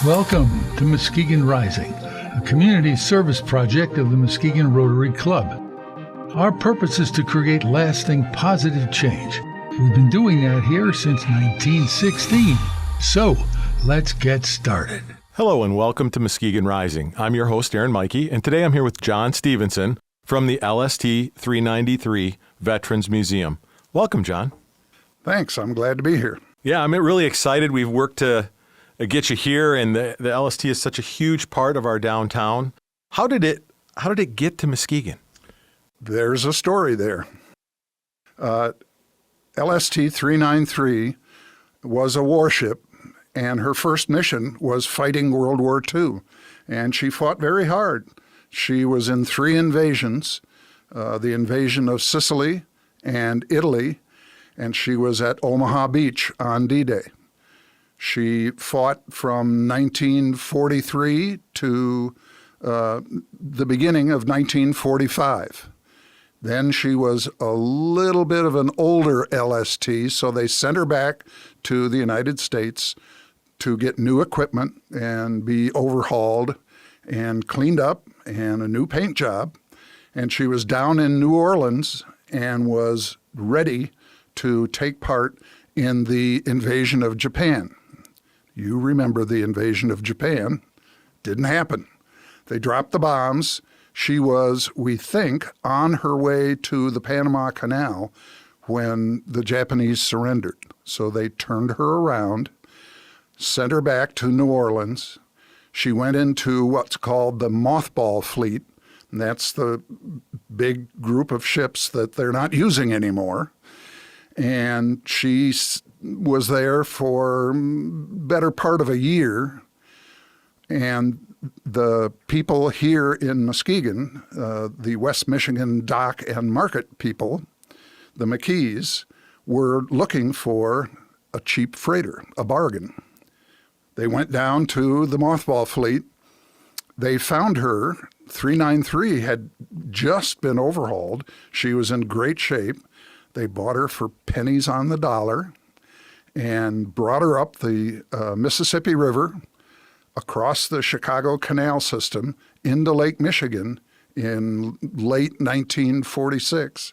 Welcome to Muskegon Rising, a community service project of the Muskegon Rotary Club. Our purpose is to create lasting positive change. We've been doing that here since 1916. So, let's get started. Hello and welcome to Muskegon Rising. I'm your host, Aaron Maike, and today I'm here with John Stephenson from the LST 393 Veterans Museum. Welcome, John. Thanks. I'm glad to be here. Yeah, I'm really excited. We've worked to get you here, and the LST is such a huge part of our downtown. How did it get to Muskegon? There's a story there. LST 393 was a warship, and her first mission was fighting World War II, and she fought very hard. She was in 3 invasions, the invasion of Sicily and Italy, and she was at Omaha Beach on D-Day. She fought from 1943 to the beginning of 1945. Then she was a little bit of an older LST, so they sent her back to the United States to get new equipment and be overhauled and cleaned up and a new paint job. And she was down in New Orleans and was ready to take part in the invasion of Japan. You remember the invasion of Japan. Didn't happen. They dropped the bombs. She was, we think, on her way to the Panama Canal when the Japanese surrendered. So they turned her around, sent her back to New Orleans. She went into what's called the mothball fleet, and that's the big group of ships that they're not using anymore. And she was there for better part of a year. And the people here in Muskegon, the West Michigan Dock and Market people, the Maikes, were looking for a cheap freighter, a bargain. They went down to the mothball fleet. They found her. 393 had just been overhauled. She was in great shape. They bought her for pennies on the dollar and brought her up the Mississippi River, across the Chicago Canal system into Lake Michigan in late 1946.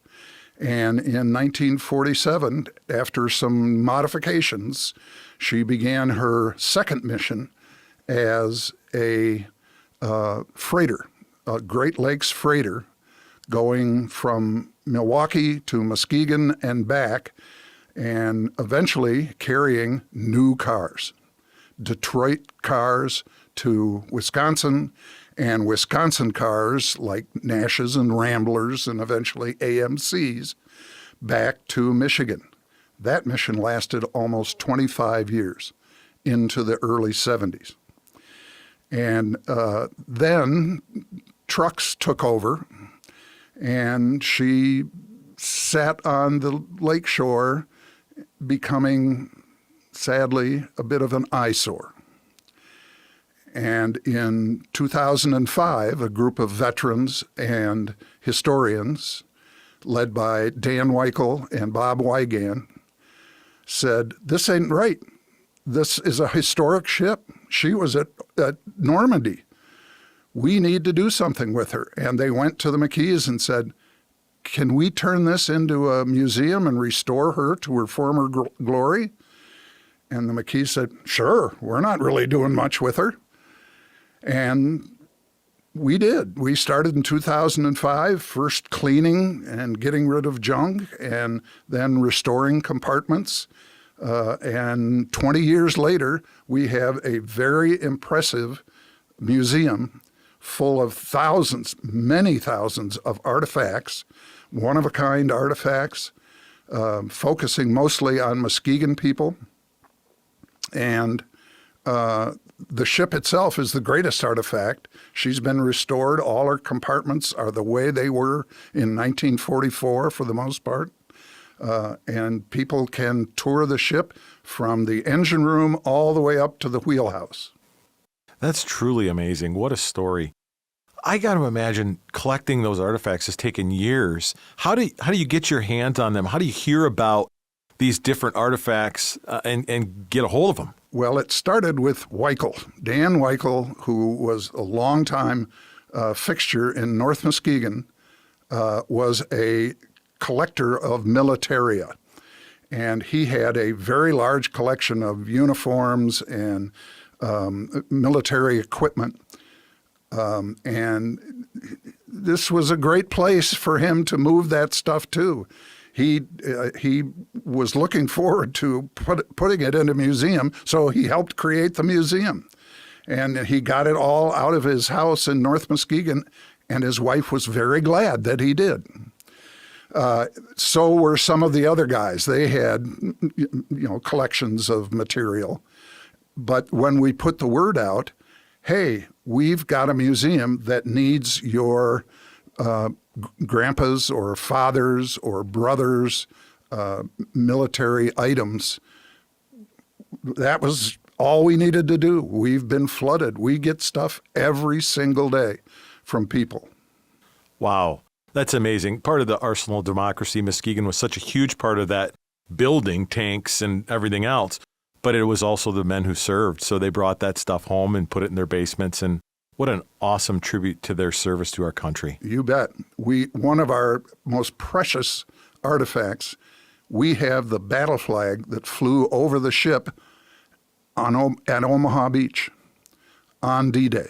And in 1947, after some modifications, she began her second mission as a freighter, a Great Lakes freighter, going from Milwaukee to Muskegon and back, and eventually carrying new cars. Detroit cars to Wisconsin, and Wisconsin cars like Nashes and Ramblers and eventually AMCs back to Michigan. That mission lasted almost 25 years into the early 70s. And then trucks took over, and she sat on the lakeshore, becoming, sadly, a bit of an eyesore. And in 2005, a group of veterans and historians, led by Dan Weichel and Bob Wiegand, said, "This ain't right. This is a historic ship. She was at Normandy. We need to do something with her." And they went to the Maikes and said, "Can we turn this into a museum and restore her to her former glory?" And the Maikes said, "Sure, we're not really doing much with her." And we did. We started in 2005, first cleaning and getting rid of junk, and then restoring compartments. And 20 years later, we have a very impressive museum full of thousands, many thousands of artifacts, one-of-a-kind artifacts, focusing mostly on Muskegon people. And the ship itself is the greatest artifact. She's been restored. All her compartments are the way they were in 1944 for the most part. And people can tour the ship from the engine room all the way up to the wheelhouse. That's truly amazing. What a story. I got to imagine collecting those artifacts has taken years. How do you get your hands on them? How do you hear about these different artifacts and get a hold of them? Well, it started with Weichel. Dan Weichel, who was a longtime fixture in North Muskegon, was a collector of militaria. And he had a very large collection of uniforms and military equipment. And this was a great place for him to move that stuff to. He was looking forward to putting it in a museum, so he helped create the museum. And he got it all out of his house in North Muskegon, and his wife was very glad that he did. So were some of the other guys. They had, collections of material. But when we put the word out, hey, we've got a museum that needs your grandpa's or father's or brother's military items, that was all we needed to do. We've been flooded. We get stuff every single day from people. Wow. That's amazing. Part of the Arsenal of Democracy, Muskegon was such a huge part of that building, tanks and everything else, but it was also the men who served. So they brought that stuff home and put it in their basements, and what an awesome tribute to their service to our country. You bet. One of our most precious artifacts, we have the battle flag that flew over the ship at Omaha Beach on D-Day.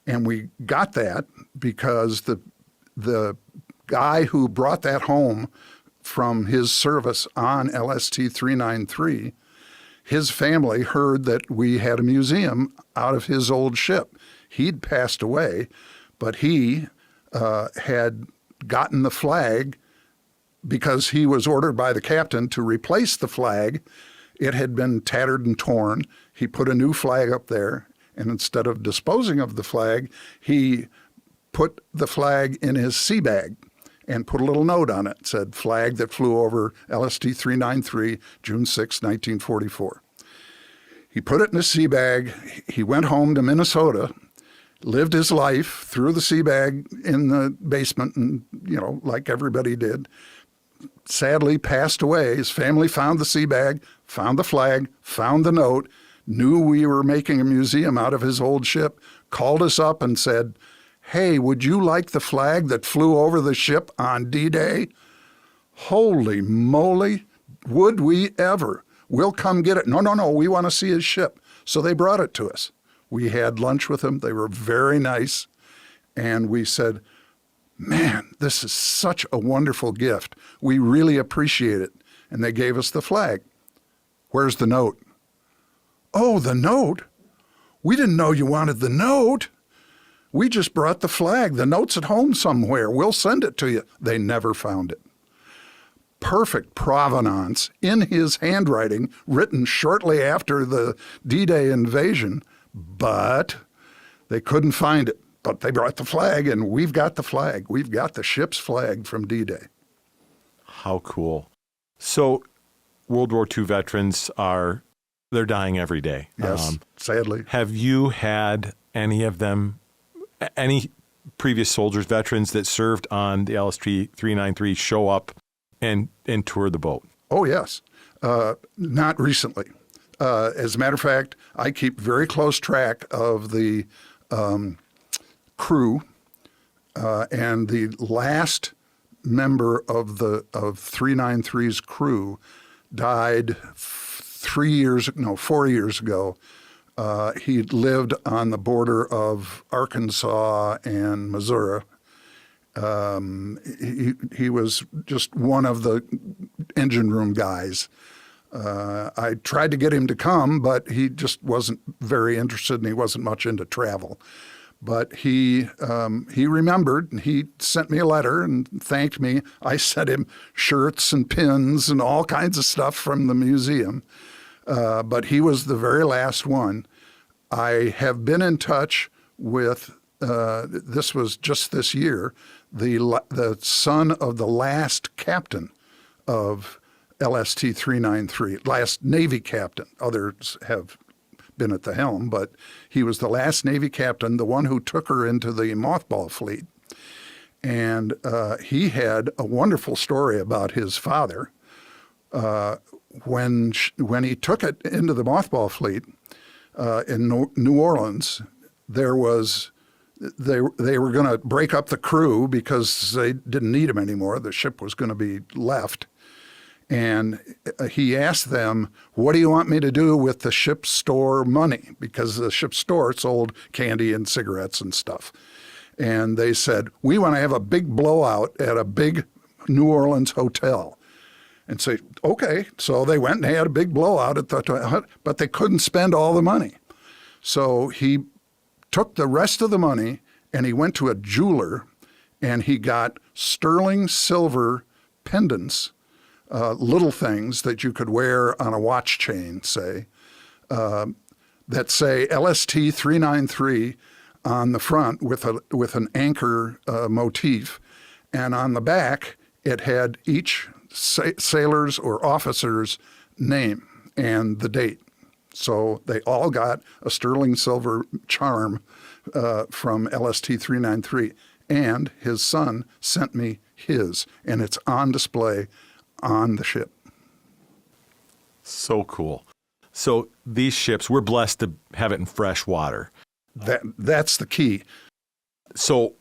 And we got that because the guy who brought that home from his service on LST 393, his family heard that we had a museum out of his old ship. He'd passed away, but he had gotten the flag because he was ordered by the captain to replace the flag. It had been tattered and torn. He put a new flag up there, and instead of disposing of the flag, he put the flag in his sea bag and put a little note on it. It said, "Flag that flew over LST 393, June 6, 1944. He put it in his sea bag. He went home to Minnesota, lived his life, threw the sea bag in the basement, and, like everybody did. Sadly passed away. His family found the sea bag, found the flag, found the note, knew we were making a museum out of his old ship, called us up and said, "Hey, would you like the flag that flew over the ship on D-Day?" Holy moly, would we ever? We'll come get it. No, we want to see his ship. So they brought it to us. We had lunch with them. They were very nice. And we said, man, this is such a wonderful gift. We really appreciate it. And they gave us the flag. Where's the note? Oh, the note? We didn't know you wanted the note. We just brought the flag. The note's at home somewhere. We'll send it to you. They never found it. Perfect provenance in his handwriting, written shortly after the D-Day invasion, but they couldn't find it. But they brought the flag, and we've got the flag. We've got the ship's flag from D-Day. How cool. So World War II veterans they're dying every day. Yes, sadly. Have you had any of them, any previous soldiers, veterans that served on the LST 393 show up and tour the boat? Oh, yes. Not recently. As a matter of fact, I keep very close track of the crew, and the last member of 393's crew died 4 years ago. He lived on the border of Arkansas and Missouri. He was just one of the engine room guys. I tried to get him to come, but he just wasn't very interested, and he wasn't much into travel. But he remembered, and he sent me a letter and thanked me. I sent him shirts and pins and all kinds of stuff from the museum. But he was the very last one. I have been in touch with, this was just this year, the son of the last captain of LST 393, last Navy captain. Others have been at the helm, but he was the last Navy captain, the one who took her into the mothball fleet. And he had a wonderful story about his father. when he took it into the mothball fleet in New Orleans, they were going to break up the crew because they didn't need him anymore. The ship was going to be left. And he asked them, what do you want me to do with the ship's store money? Because the ship's store sold candy and cigarettes and stuff. And they said, we want to have a big blowout at a big New Orleans hotel. And say, okay. So they went and had a big blowout at the, but they couldn't spend all the money. So he took the rest of the money and he went to a jeweler and he got sterling silver pendants, little things that you could wear on a watch chain, say, that say LST 393 on the front with an anchor motif. And on the back, it had each sailor's or officer's name and the date. So they all got a sterling silver charm from LST 393. And his son sent me his, and it's on display on the ship. So cool. So these ships, we're blessed to have it in fresh water. That's the key. So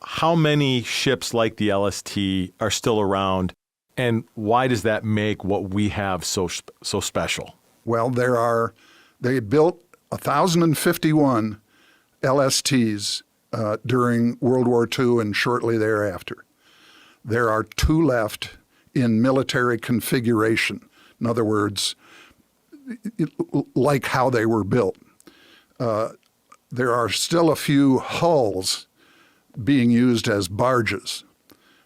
how many ships like the LST are still around, and why does that make what we have so special? Well, they built 1,051 LSTs during World War II and shortly thereafter. There are 2 left in military configuration. In other words, like how they were built. There are still a few hulls being used as barges,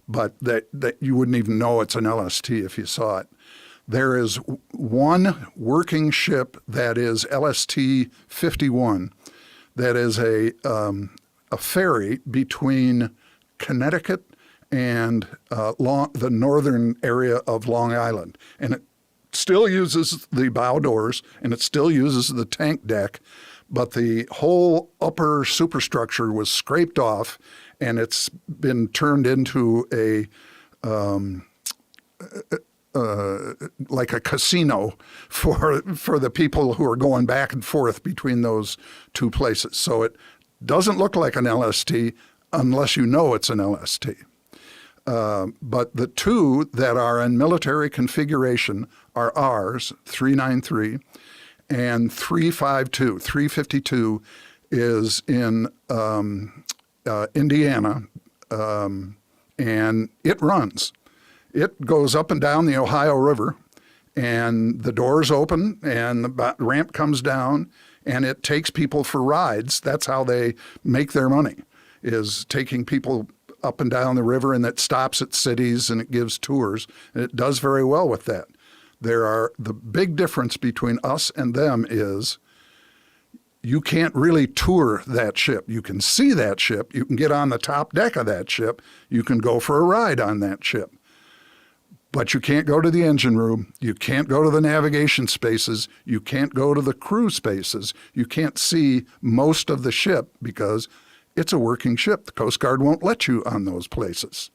but that you wouldn't even know it's an LST if you saw it. There is one working ship that is LST 51 that is a ferry between Connecticut and the northern area of Long Island. And it still uses the bow doors and it still uses the tank deck, but the whole upper superstructure was scraped off and it's been turned into like a casino for the people who are going back and forth between those 2 places. So it doesn't look like an LST unless you know it's an LST. But the 2 that are in military configuration are ours, 393, and 352. 352 is in Indiana, and it runs. It goes up and down the Ohio River, and the doors open, and the ramp comes down, and it takes people for rides. That's how they make their money, is taking people up and down the river, and it stops at cities, and it gives tours, and it does very well with that. The big difference between us and them is you can't really tour that ship. You can see that ship. You can get on the top deck of that ship. You can go for a ride on that ship. But you can't go to the engine room. You can't go to the navigation spaces. You can't go to the crew spaces. You can't see most of the ship because it's a working ship. The Coast Guard won't let you on those places.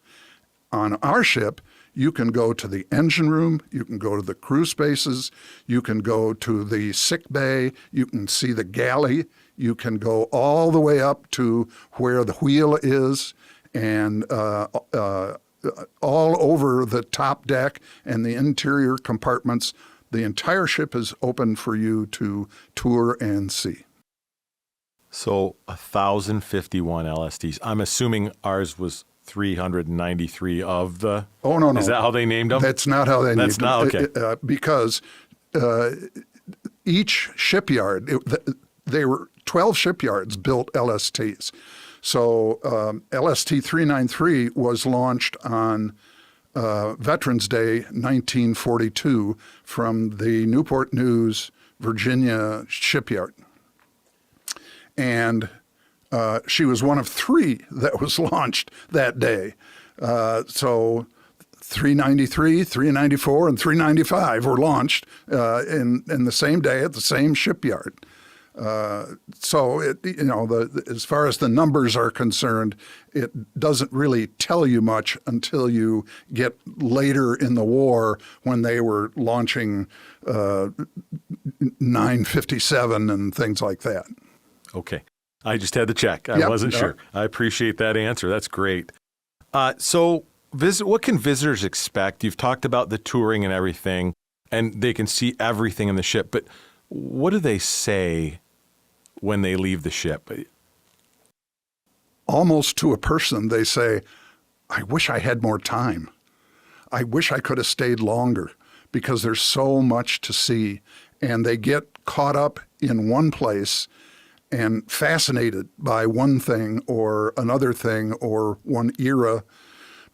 On our ship, you can go to the engine room, you can go to the crew spaces, you can go to the sick bay, you can see the galley, you can go all the way up to where the wheel is, and all over the top deck and the interior compartments. The entire ship is open for you to tour and see. So 1,051 LSTs. I'm assuming ours was 393 of the... Oh, no. Is that how they named them? That's not how they named them. That's not, okay. Because each shipyard, they were 12 shipyards built LSTs. So LST 393 was launched on Veterans Day 1942 from the Newport News, Virginia shipyard. And she was one of 3 that was launched that day. So 393, 394, and 395 were launched in the same day at the same shipyard. So as far as the numbers are concerned, it doesn't really tell you much until you get later in the war when they were launching 957 and things like that. Okay. I just had to check. I wasn't sure. I appreciate that answer. That's great. So what can visitors expect? You've talked about the touring and everything, and they can see everything in the ship, but what do they say when they leave the ship? Almost to a person, they say, I wish I had more time. I wish I could have stayed longer because there's so much to see. And they get caught up in one place and fascinated by one thing or another thing or one era,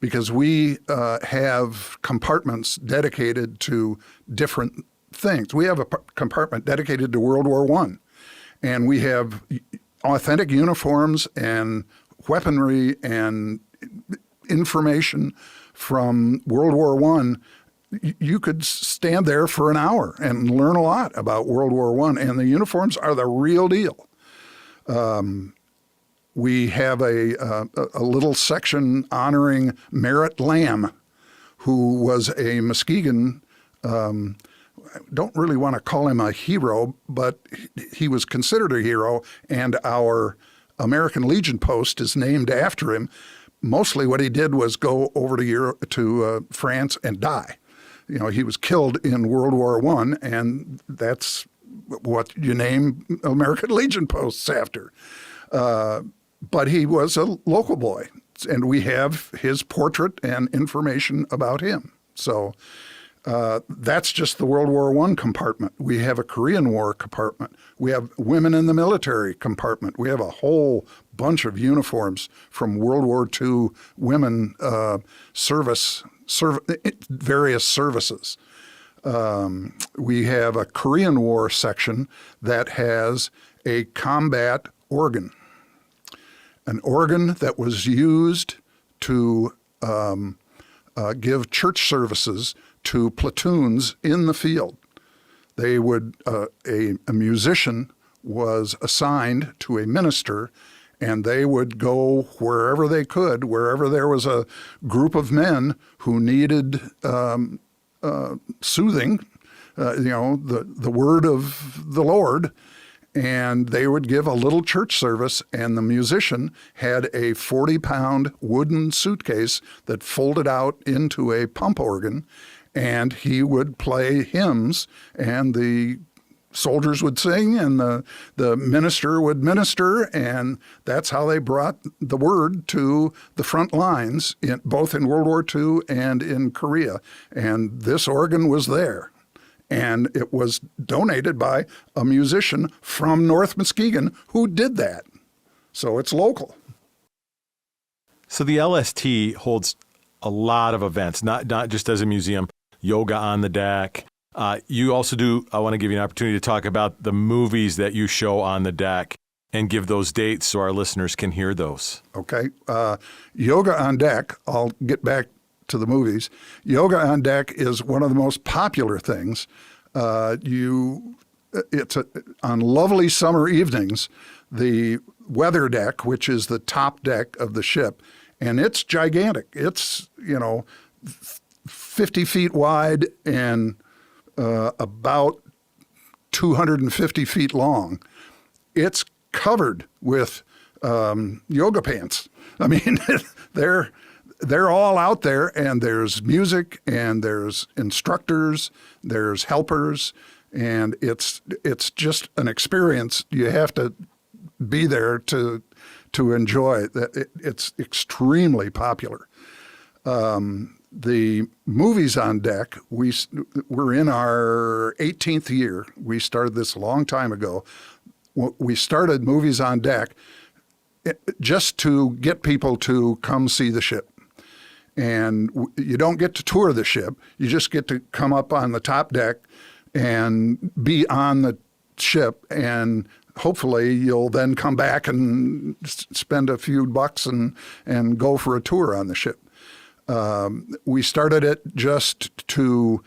because we have compartments dedicated to different things. We have a compartment dedicated to World War I, and we have authentic uniforms and weaponry and information from World War I. You could stand there for an hour and learn a lot about World War I, and the uniforms are the real deal. We have a little section honoring Merritt Lamb, who was a Muskegon. Don't really want to call him a hero, but he was considered a hero, and our American Legion post is named after him. Mostly what he did was go over to France and die. He was killed in World War I, and that's what you name American Legion posts after. But he was a local boy, and we have his portrait and information about him. So that's just the World War I compartment. We have a Korean War compartment. We have women in the military compartment. We have a whole bunch of uniforms from World War II women various services. We have a Korean War section that has a combat organ, an organ that was used to give church services to platoons in the field. They would a musician was assigned to a minister, and they would go wherever they could, wherever there was a group of men who needed soothing, the word of the Lord, and they would give a little church service, and the musician had a 40-pound wooden suitcase that folded out into a pump organ, and he would play hymns, and the soldiers would sing, and the minister would minister, and that's how they brought the word to the front lines, both in World War II and in Korea. And this organ was there. And it was donated by a musician from North Muskegon who did that. So it's local. So the LST holds a lot of events, not just as a museum, yoga on the deck. You also do, I want to give you an opportunity to talk about the movies that you show on the deck and give those dates so our listeners can hear those. Okay. Yoga on deck, I'll get back to the movies. Yoga on deck is one of the most popular things. On lovely summer evenings, the weather deck, which is the top deck of the ship, and it's gigantic. It's, 50 feet wide and about 250 feet long. It's covered with yoga pants. I mean, they're all out there, and there's music, and there's instructors, there's helpers, and it's just an experience. You have to be there to enjoy it. It's extremely popular. The movies on deck, we're in our 18th year. We started this a long time ago. We started movies on deck just to get people to come see the ship. And you don't get to tour the ship. You just get to come up on the top deck and be on the ship, and hopefully you'll then come back and spend a few bucks and go for a tour on the ship. We started it just to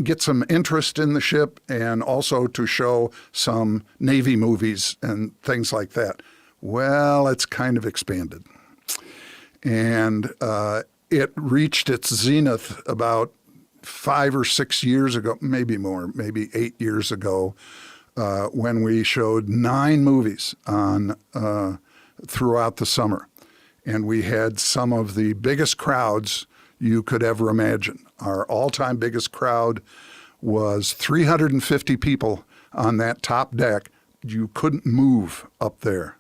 get some interest in the ship and also to show some Navy movies and things like that. Well, it's kind of expanded. And it reached its zenith about 5 or 6 years ago, maybe more, maybe 8 years ago, when we showed 9 movies on throughout the summer. And we had some of the biggest crowds you could ever imagine. Our all-time biggest crowd was 350 people on that top deck. You couldn't move up there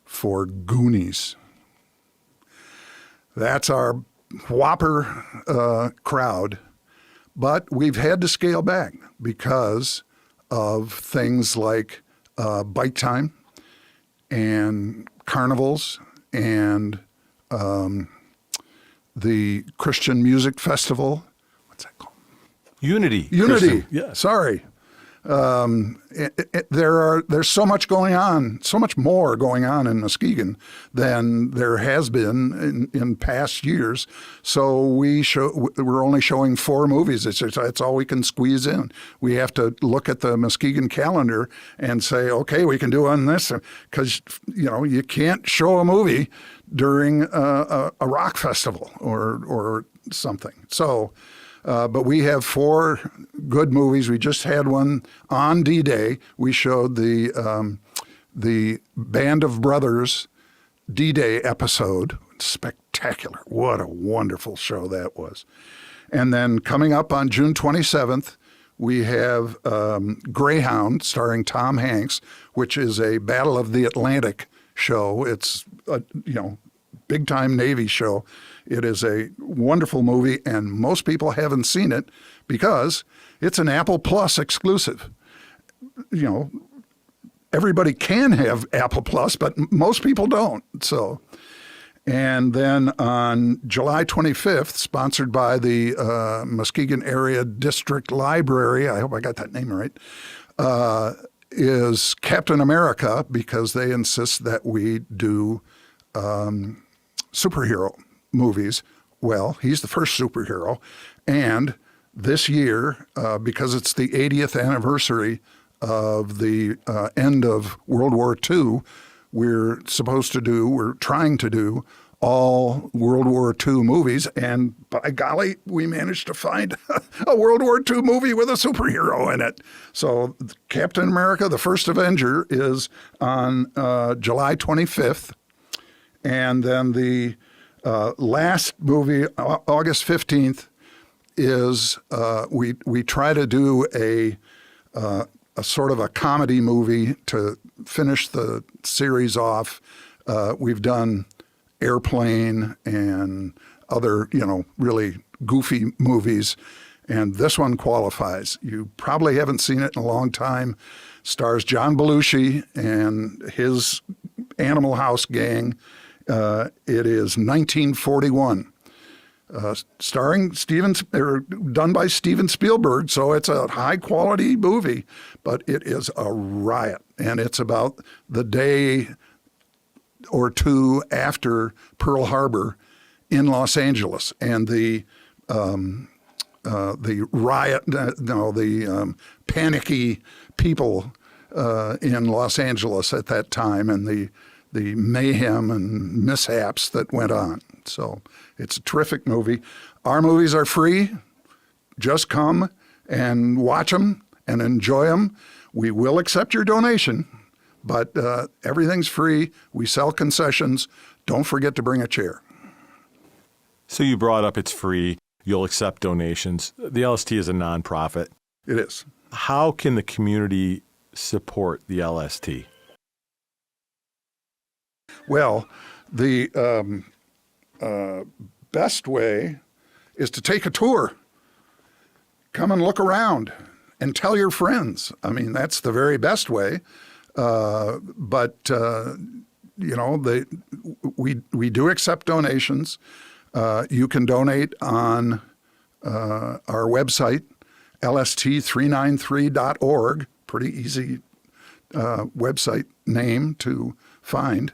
for Goonies. That's our whopper crowd. But we've had to scale back because of things like bike time and carnivals and the Christian Music Festival. What's that called? Unity. Unity. Yeah. Sorry. There's so much going on, so much more going on in Muskegon than there has been in past years. So we're only showing 4 movies. It's all we can squeeze in. We have to look at the Muskegon calendar and say, okay, we can do on this, because you can't show a movie during a rock festival or something. So. But we have 4 good movies. We just had one on D-Day. We showed the Band of Brothers D-Day episode. Spectacular. What a wonderful show that was. And then coming up on June 27th, we have Greyhound starring Tom Hanks, which is a Battle of the Atlantic show. It's a, big-time Navy show. It is a wonderful movie, and most people haven't seen it because it's an Apple Plus exclusive. Everybody can have Apple Plus, but most people don't. So, and then on July 25th, sponsored by the Muskegon Area District Library, I hope I got that name right, is Captain America, because they insist that we do superhero movies. Well, he's the first superhero. And this year, because it's the 80th anniversary of the end of World War II, we're trying to do all World War II movies. And by golly, we managed to find a World War II movie with a superhero in it. So Captain America, the First Avenger, is on July 25th. And then the last movie, August 15th, is we try to do a sort of a comedy movie to finish the series off. We've done Airplane and other, really goofy movies, and this one qualifies. You probably haven't seen it in a long time. Stars John Belushi and his Animal House gang. It is 1941, done by Steven Spielberg, so it's a high-quality movie, but it is a riot, and it's about the day or two after Pearl Harbor in Los Angeles, and the riot, the panicky people in Los Angeles at that time, and the mayhem and mishaps that went on. So it's a terrific movie. Our movies are free. Just come and watch them and enjoy them. We will accept your donation, but everything's free. We sell concessions. Don't forget to bring a chair. So you brought up it's free. You'll accept donations. The LST is a nonprofit. It is. How can the community support the LST? Well, the best way is to take a tour. Come and look around and tell your friends. I mean, that's the very best way. We do accept donations. You can donate on our website, lst393.org. Pretty easy website name to find.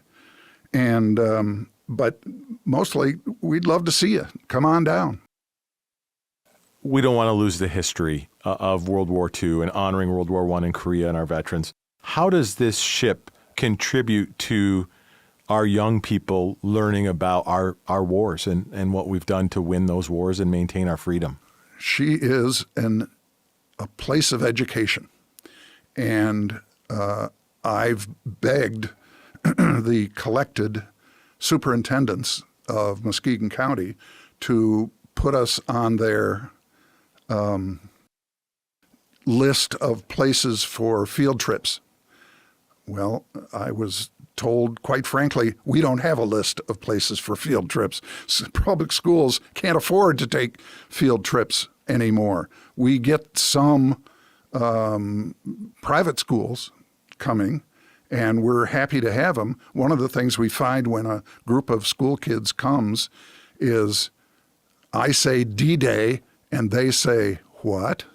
But mostly, we'd love to see you. Come on down. we don't want to lose the history of World War II and honoring World War I in Korea and our veterans. How does this ship contribute to our young people learning about our wars and what we've done to win those wars and maintain our freedom? She is a place of education. And I've begged the collected superintendents of Muskegon County to put us on their list of places for field trips. Well, I was told, quite frankly, we don't have a list of places for field trips. Public schools can't afford to take field trips anymore. We get some private schools coming, and we're happy to have them. One of the things we find when a group of school kids comes is I say D-Day, and they say, what?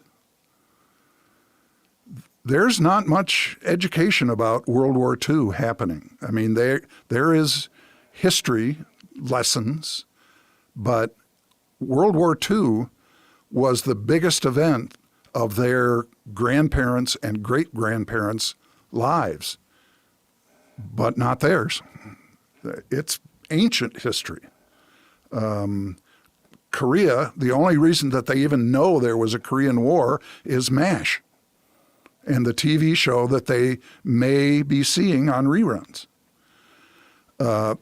There's not much education about World War II happening. I mean, there is history lessons, but World War II was the biggest event of their grandparents' and great-grandparents' lives, but not theirs. It's ancient history. Korea, the only reason that they even know there was a Korean War is MASH and the TV show that they may be seeing on reruns.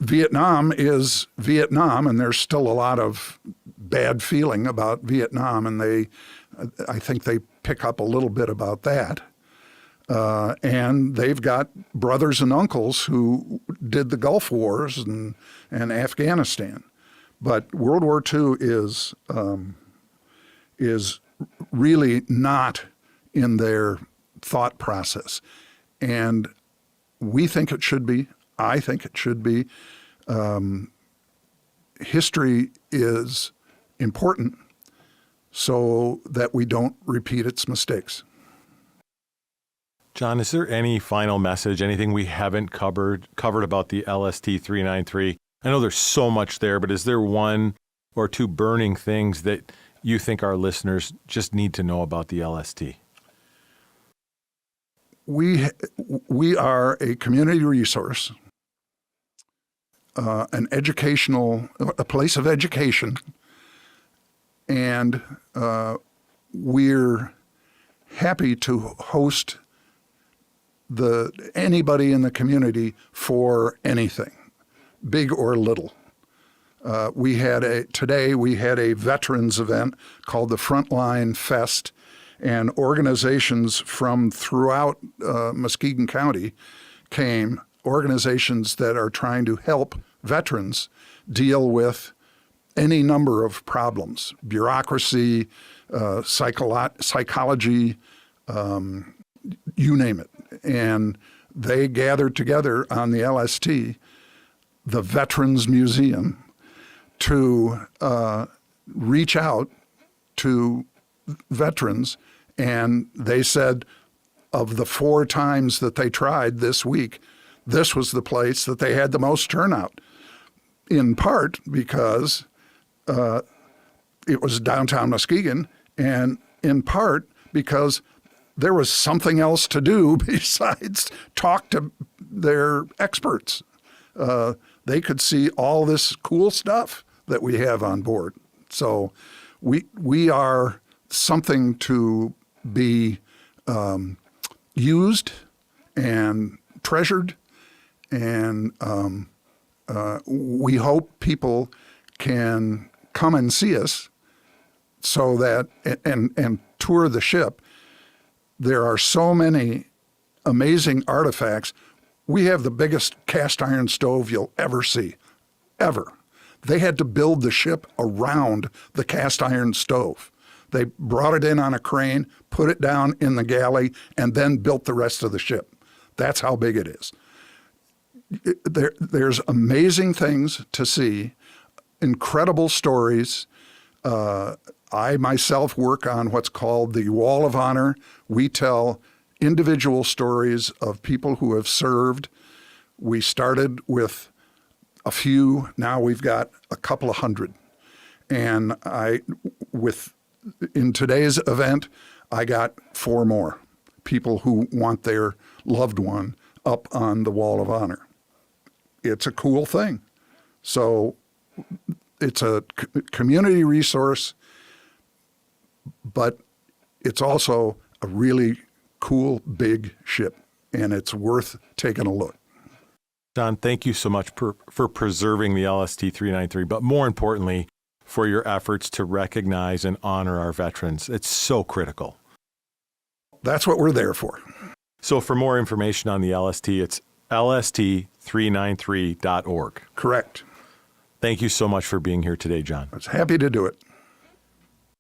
Vietnam is Vietnam, and there's still a lot of bad feeling about Vietnam, and I think they pick up a little bit about that. And they've got brothers and uncles who did the Gulf Wars and Afghanistan. But World War II is really not in their thought process. And we think it should be. I think it should be. History is important so that we don't repeat its mistakes. John, is there any final message, anything we haven't covered about the LST 393? I know there's so much there, but is there one or two burning things that you think our listeners just need to know about the LST? We are a community resource, a place of education, and we're happy to host anybody in the community for anything, big or little. Today we had a veterans event called the Frontline Fest, and organizations from throughout Muskegon County came, organizations that are trying to help veterans deal with any number of problems, bureaucracy, psychology, you name it. And they gathered together on the LST, the Veterans Museum, to reach out to veterans. And they said of the 4 times that they tried this week, this was the place that they had the most turnout, in part because it was downtown Muskegon, and in part because there was something else to do besides talk to their experts. They could see all this cool stuff that we have on board. So we are something to be used and treasured, and we hope people can come and see us so that and tour the ship. There are so many amazing artifacts. We have the biggest cast iron stove you'll ever see, ever. They had to build the ship around the cast iron stove. They brought it in on a crane, put it down in the galley, and then built the rest of the ship. That's how big it is. There's amazing things to see, incredible stories. I myself work on what's called the Wall of Honor. We tell individual stories of people who have served. We started with a few. Now we've got a couple of hundred. And with in today's event, I got 4 more people who want their loved one up on the Wall of Honor. It's a cool thing. So it's a community resource, but it's also a really cool, big ship, and it's worth taking a look. John, thank you so much for preserving the LST 393, but more importantly, for your efforts to recognize and honor our veterans. It's so critical. That's what we're there for. So for more information on the LST, it's lst393.org. Correct. Thank you so much for being here today, John. I was happy to do it.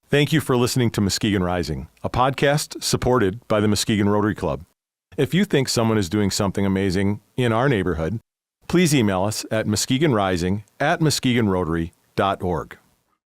Thank you for listening to Muskegon Rising, a podcast supported by the Muskegon Rotary Club. If you think someone is doing something amazing in our neighborhood, please email us at muskegonrising@muskegonrotary.org.